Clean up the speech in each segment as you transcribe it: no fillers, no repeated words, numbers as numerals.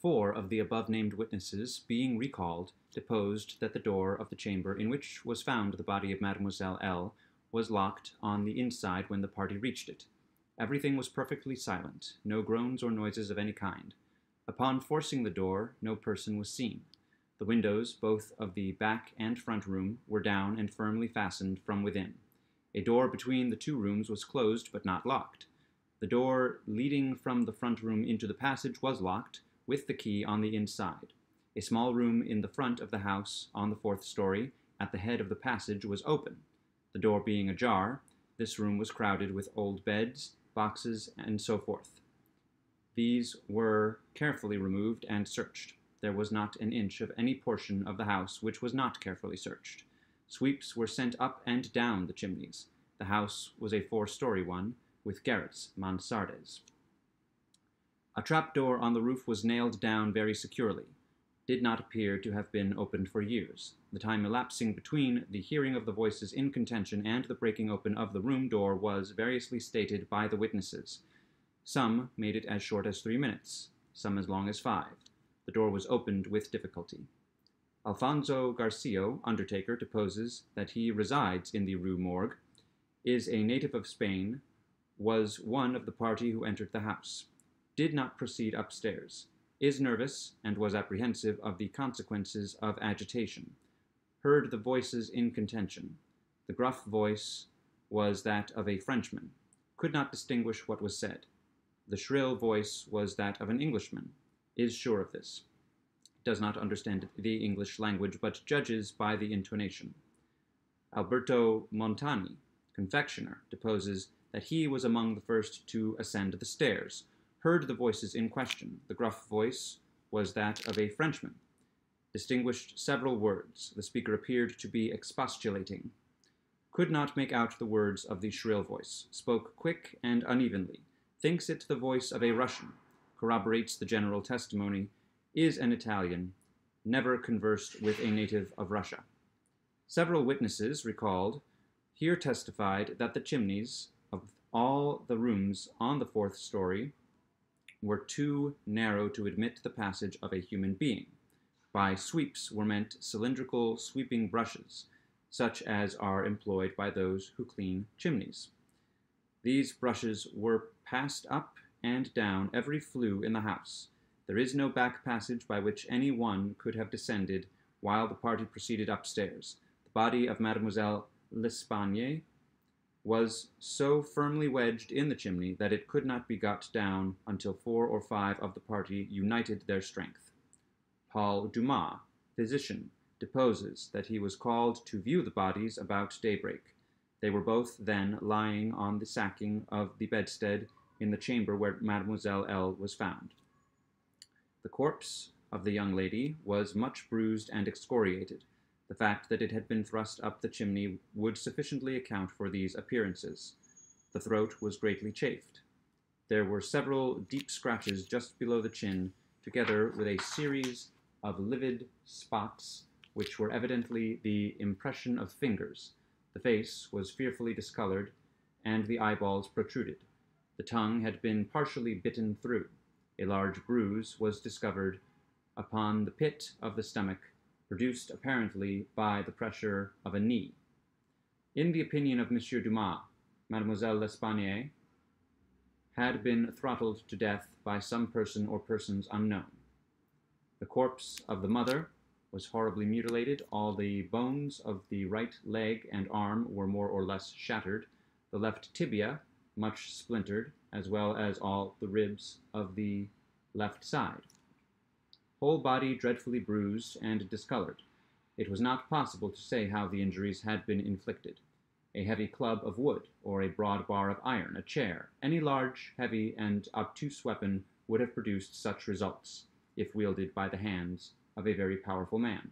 4 of the above-named witnesses, being recalled, deposed that the door of the chamber in which was found the body of Mademoiselle L. was locked on the inside when the party reached it. Everything was perfectly silent, no groans or noises of any kind. Upon forcing the door, no person was seen. The windows, both of the back and front room, were down and firmly fastened from within. A door between the two rooms was closed but not locked. The door leading from the front room into the passage was locked, with the key on the inside. A small room in the front of the house, on the 4th story, at the head of the passage, was open. The door being ajar, this room was crowded with old beds, boxes, and so forth. These were carefully removed and searched. There was not an inch of any portion of the house which was not carefully searched. Sweeps were sent up and down the chimneys. The house was a 4-story one, with garrets, mansardes. A trapdoor on the roof was nailed down very securely. Did not appear to have been opened for years, the time elapsing between the hearing of the voices in contention and the breaking open of the room door was variously stated by the witnesses. Some made it as short as 3 minutes, some as long as 5. The door was opened with difficulty. Alfonso Garcio, undertaker, deposes that he resides in the Rue Morgue, is a native of Spain, was one of the party who entered the house, did not proceed upstairs, is nervous, and was apprehensive of the consequences of agitation, heard the voices in contention. The gruff voice was that of a Frenchman, could not distinguish what was said. The shrill voice was that of an Englishman, is sure of this. Does not understand the English language, but judges by the intonation. Alberto Montani, confectioner, deposes that he was among the first to ascend the stairs, heard the voices in question. The gruff voice was that of a Frenchman. Distinguished several words. The speaker appeared to be expostulating. Could not make out the words of the shrill voice. Spoke quick and unevenly. Thinks it the voice of a Russian. Corroborates the general testimony. Is an Italian. Never conversed with a native of Russia. Several witnesses recalled here testified that the chimneys of all the rooms on the 4th story were too narrow to admit the passage of a human being. By sweeps were meant cylindrical sweeping brushes, such as are employed by those who clean chimneys. These brushes were passed up and down every flue in the house. There is no back passage by which any one could have descended while the party proceeded upstairs. The body of Mademoiselle L'Espagne was so firmly wedged in the chimney that it could not be got down until 4 or 5 of the party united their strength. Paul Dumas, physician, deposes that he was called to view the bodies about daybreak. They were both then lying on the sacking of the bedstead in the chamber where Mademoiselle L. was found. The corpse of the young lady was much bruised and excoriated. The fact that it had been thrust up the chimney would sufficiently account for these appearances. The throat was greatly chafed. There were several deep scratches just below the chin, together with a series of livid spots, which were evidently the impression of fingers. The face was fearfully discolored, and the eyeballs protruded. The tongue had been partially bitten through. A large bruise was discovered upon the pit of the stomach, produced apparently by the pressure of a knee. In the opinion of M. Dumas, Mademoiselle L'Espagne had been throttled to death by some person or persons unknown. The corpse of the mother was horribly mutilated. All the bones of the right leg and arm were more or less shattered, the left tibia much splintered, as well as all the ribs of the left side. Whole body dreadfully bruised and discolored. It was not possible to say how the injuries had been inflicted. A heavy club of wood, or a broad bar of iron, a chair, any large, heavy, and obtuse weapon would have produced such results, if wielded by the hands of a very powerful man.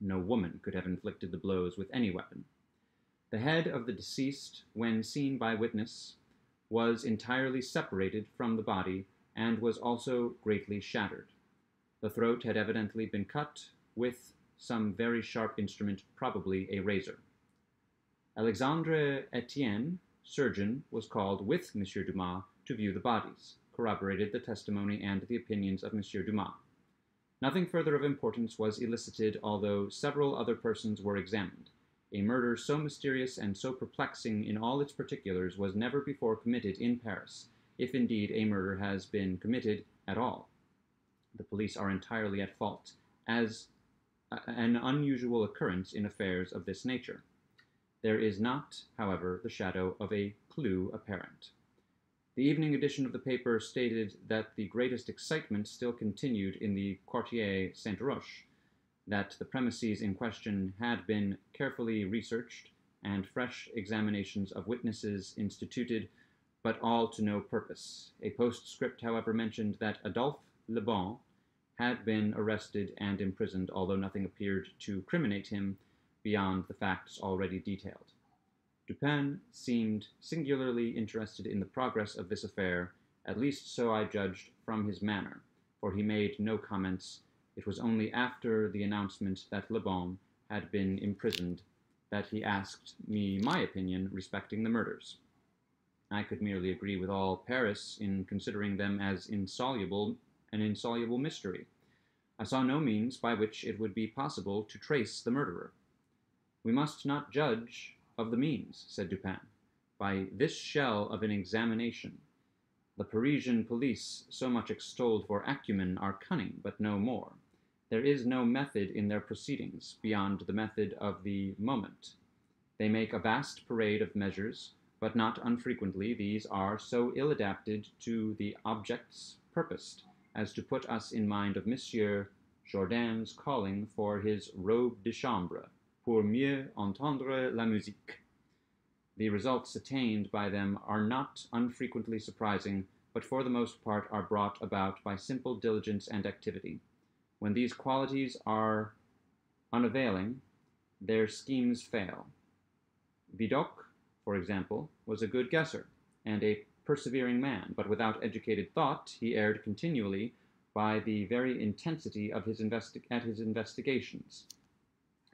No woman could have inflicted the blows with any weapon. The head of the deceased, when seen by witness, was entirely separated from the body, and was also greatly shattered. The throat had evidently been cut with some very sharp instrument, probably a razor. Alexandre Etienne, surgeon, was called with M. Dumas to view the bodies. corroborated the testimony and the opinions of Monsieur Dumas. Nothing further of importance was elicited, although several other persons were examined. A murder so mysterious and so perplexing in all its particulars was never before committed in Paris, if indeed a murder has been committed at all. The police are entirely at fault, as an unusual occurrence in affairs of this nature. There is not, however, the shadow of a clue apparent. The evening edition of the paper stated that the greatest excitement still continued in the Quartier Saint-Roch, that the premises in question had been carefully researched, and fresh examinations of witnesses instituted, but all to no purpose. A postscript, however, mentioned that Adolphe Le Bon had been arrested and imprisoned, although nothing appeared to criminate him beyond the facts already detailed. Dupin seemed singularly interested in the progress of this affair, at least so I judged from his manner, for he made no comments. It was only after the announcement that Le Bon had been imprisoned that he asked me my opinion respecting the murders. I could merely agree with all Paris in considering them as an insoluble mystery. I saw no means by which it would be possible to trace the murderer. We must not judge of the means, said Dupin, by this shell of an examination. The Parisian police, so much extolled for acumen, are cunning, but no more. There is no method in their proceedings beyond the method of the moment. They make a vast parade of measures, but not unfrequently these are so ill adapted to the objects purposed as to put us in mind of Monsieur Jourdain's calling for his robe de chambre, pour mieux entendre la musique. The results attained by them are not unfrequently surprising, but for the most part are brought about by simple diligence and activity. When these qualities are unavailing, their schemes fail. Vidocq, for example, was a good guesser, and a persevering man, but without educated thought he erred continually by the very intensity of his investigations.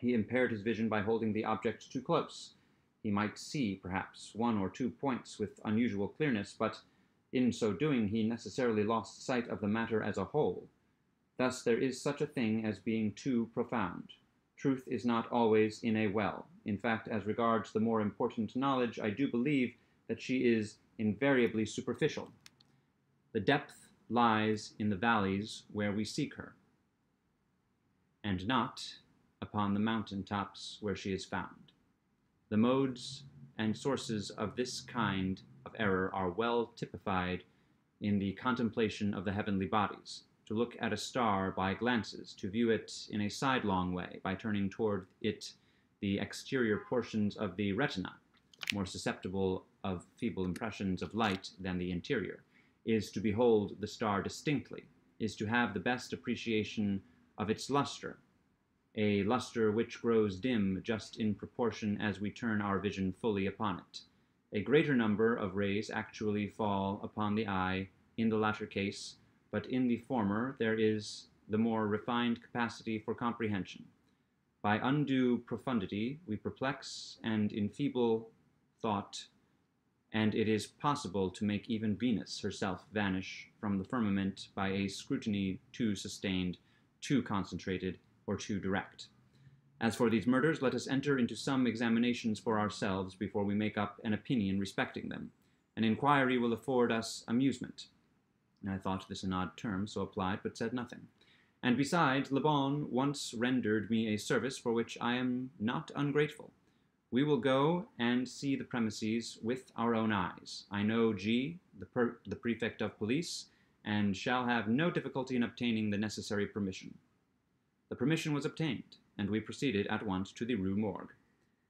He impaired his vision by holding the object too close. He might see, perhaps, 1 or 2 points with unusual clearness, but in so doing he necessarily lost sight of the matter as a whole. Thus there is such a thing as being too profound. Truth is not always in a well. In fact, as regards the more important knowledge, I do believe that she is invariably superficial. The depth lies in the valleys where we seek her, and not upon the mountain tops where she is found. The modes and sources of this kind of error are well typified in the contemplation of the heavenly bodies. To look at a star by glances, to view it in a sidelong way by turning toward it the exterior portions of the retina, more susceptible of feeble impressions of light than the interior, is to behold the star distinctly, is to have the best appreciation of its luster, a luster which grows dim just in proportion as we turn our vision fully upon it. A greater number of rays actually fall upon the eye in the latter case, but in the former there is the more refined capacity for comprehension. By undue profundity we perplex and enfeeble thought, and it is possible to make even Venus herself vanish from the firmament by a scrutiny too sustained, too concentrated, or too direct. As for these murders, let us enter into some examinations for ourselves before we make up an opinion respecting them. An inquiry will afford us amusement. I thought this an odd term, so applied, but said nothing. And besides, Le Bon once rendered me a service for which I am not ungrateful. We will go and see the premises with our own eyes. I know G, the prefect of police, and shall have no difficulty in obtaining the necessary permission. The permission was obtained, and we proceeded at once to the Rue Morgue.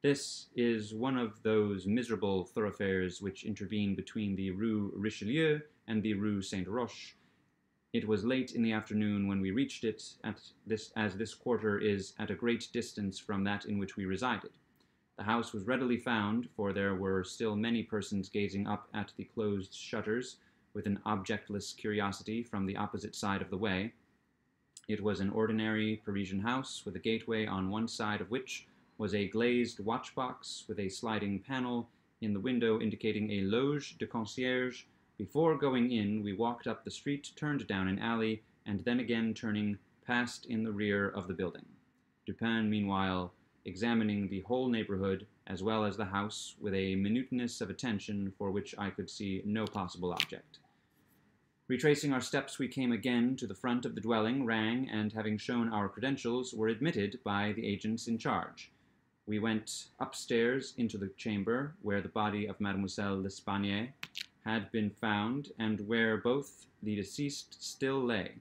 This is one of those miserable thoroughfares which intervene between the Rue Richelieu and the Rue Saint-Roch. It was late in the afternoon when we reached it, as this quarter is at a great distance from that in which we resided. The house was readily found, for there were still many persons gazing up at the closed shutters with an objectless curiosity from the opposite side of the way. It was an ordinary Parisian house, with a gateway on one side of which was a glazed watchbox with a sliding panel in the window indicating a loge de concierge Before going in, we walked up the street, turned down an alley, and then again turning, passed in the rear of the building. Dupin, meanwhile, examining the whole neighborhood, as well as the house, with a minuteness of attention for which I could see no possible object. Retracing our steps, we came again to the front of the dwelling, rang, and having shown our credentials, were admitted by the agents in charge. We went upstairs into the chamber where the body of Mademoiselle L'Espanaye had been found, and where both the deceased still lay.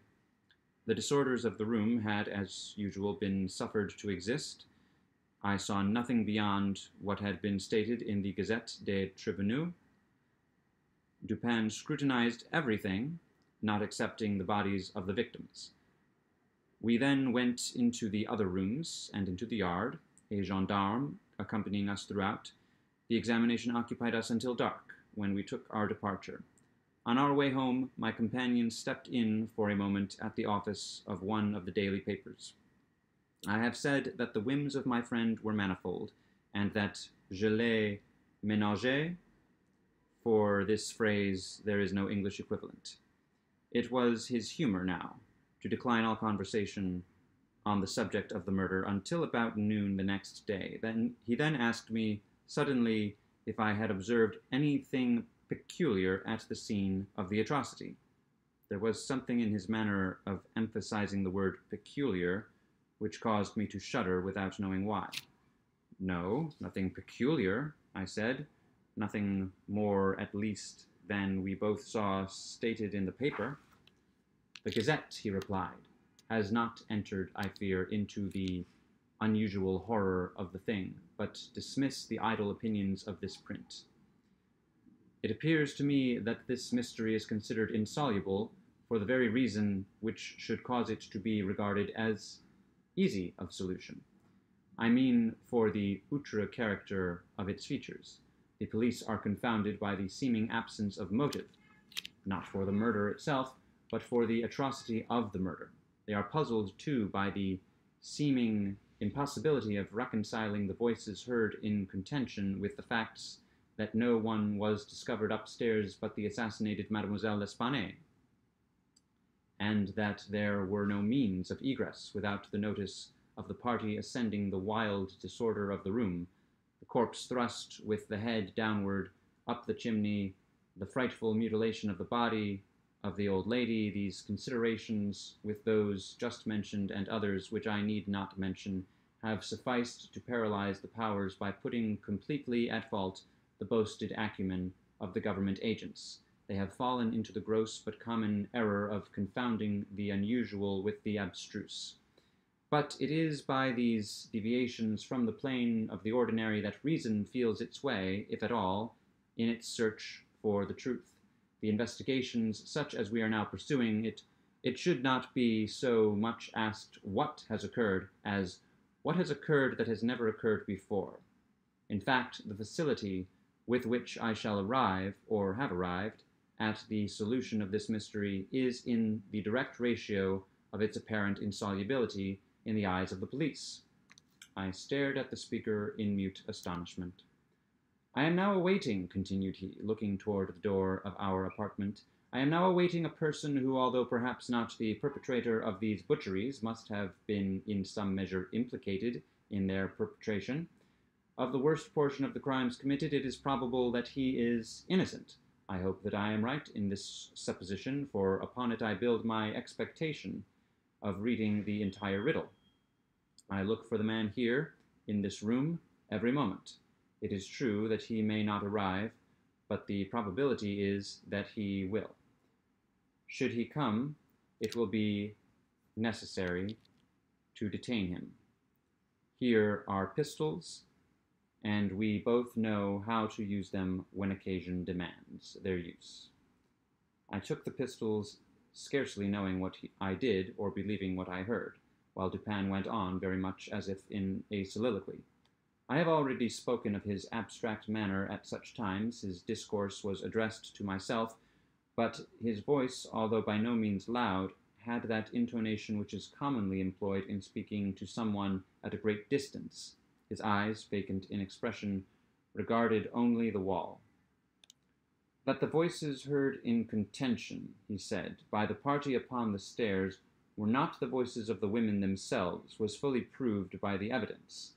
The disorders of the room had, as usual, been suffered to exist. I saw nothing beyond what had been stated in the Gazette des Tribunaux. Dupin scrutinized everything, not excepting the bodies of the victims. We then went into the other rooms and into the yard, a gendarme accompanying us throughout. The examination occupied us until dark, when we took our departure. On our way home, my companion stepped in for a moment at the office of one of the daily papers. I have said that the whims of my friend were manifold, and that je l'ai ménagé. For this phrase there is no English equivalent. It was his humor now to decline all conversation on the subject of the murder until about noon the next day. He then asked me suddenly if I had observed anything peculiar at the scene of the atrocity. There was something in his manner of emphasizing the word peculiar which caused me to shudder without knowing why. No, nothing peculiar, I said. Nothing more, at least, than we both saw stated in the paper. The Gazette, he replied, has not entered, I fear, into the unusual horror of the thing, but dismiss the idle opinions of this print. It appears to me that this mystery is considered insoluble for the very reason which should cause it to be regarded as easy of solution. I mean for the outre character of its features. The police are confounded by the seeming absence of motive, not for the murder itself, but for the atrocity of the murder. They are puzzled, too, by the seeming impossibility of reconciling the voices heard in contention with the facts that no one was discovered upstairs but the assassinated Mademoiselle L'Espanaye, and that there were no means of egress without the notice of the party ascending the wild disorder of the room, the corpse thrust with the head downward up the chimney, the frightful mutilation of the body of the old lady. These considerations, with those just mentioned and others which I need not mention, have sufficed to paralyze the powers by putting completely at fault the boasted acumen of the government agents. They have fallen into the gross but common error of confounding the unusual with the abstruse. But it is by these deviations from the plane of the ordinary that reason feels its way, if at all, in its search for the truth. The investigations, such as we are now pursuing, it should not be so much asked what has occurred as what has occurred that has never occurred before. In fact, the facility with which I shall arrive, or have arrived, at the solution of this mystery is in the direct ratio of its apparent insolubility in the eyes of the police. I stared at the speaker in mute astonishment. I am now awaiting, continued he, looking toward the door of our apartment, I am now awaiting a person who, although perhaps not the perpetrator of these butcheries, must have been in some measure implicated in their perpetration. Of the worst portion of the crimes committed, it is probable that he is innocent. I hope that I am right in this supposition, for upon it I build my expectation of reading the entire riddle. I look for the man here, in this room, every moment. It is true that he may not arrive, but the probability is that he will. Should he come, it will be necessary to detain him. Here are pistols, and we both know how to use them when occasion demands their use. I took the pistols, scarcely knowing what I did or believing what I heard, while Dupin went on very much as if in a soliloquy. I have already spoken of his abstract manner at such times. His discourse was addressed to myself, but his voice, although by no means loud, had that intonation which is commonly employed in speaking to someone at a great distance. His eyes, vacant in expression, regarded only the wall. That the voices heard in contention, he said, by the party upon the stairs were not the voices of the women themselves was fully proved by the evidence.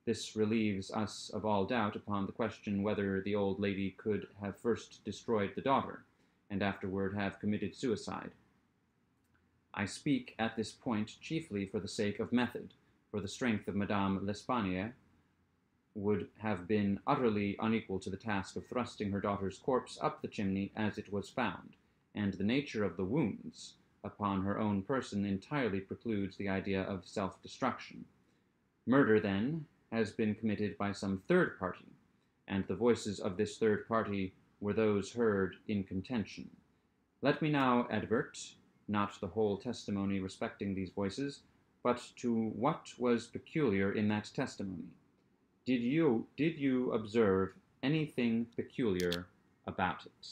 This relieves us of all doubt upon the question whether the old lady could have first destroyed the daughter, and afterward have committed suicide. I speak at this point chiefly for the sake of method, for the strength of Madame L'Espanaye would have been utterly unequal to the task of thrusting her daughter's corpse up the chimney as it was found, and the nature of the wounds upon her own person entirely precludes the idea of self-destruction. Murder, then, has been committed by some third party, and the voices of this third party were those heard in contention. Let me now advert, not the whole testimony respecting these voices, but to what was peculiar in that testimony. Did you observe anything peculiar about it?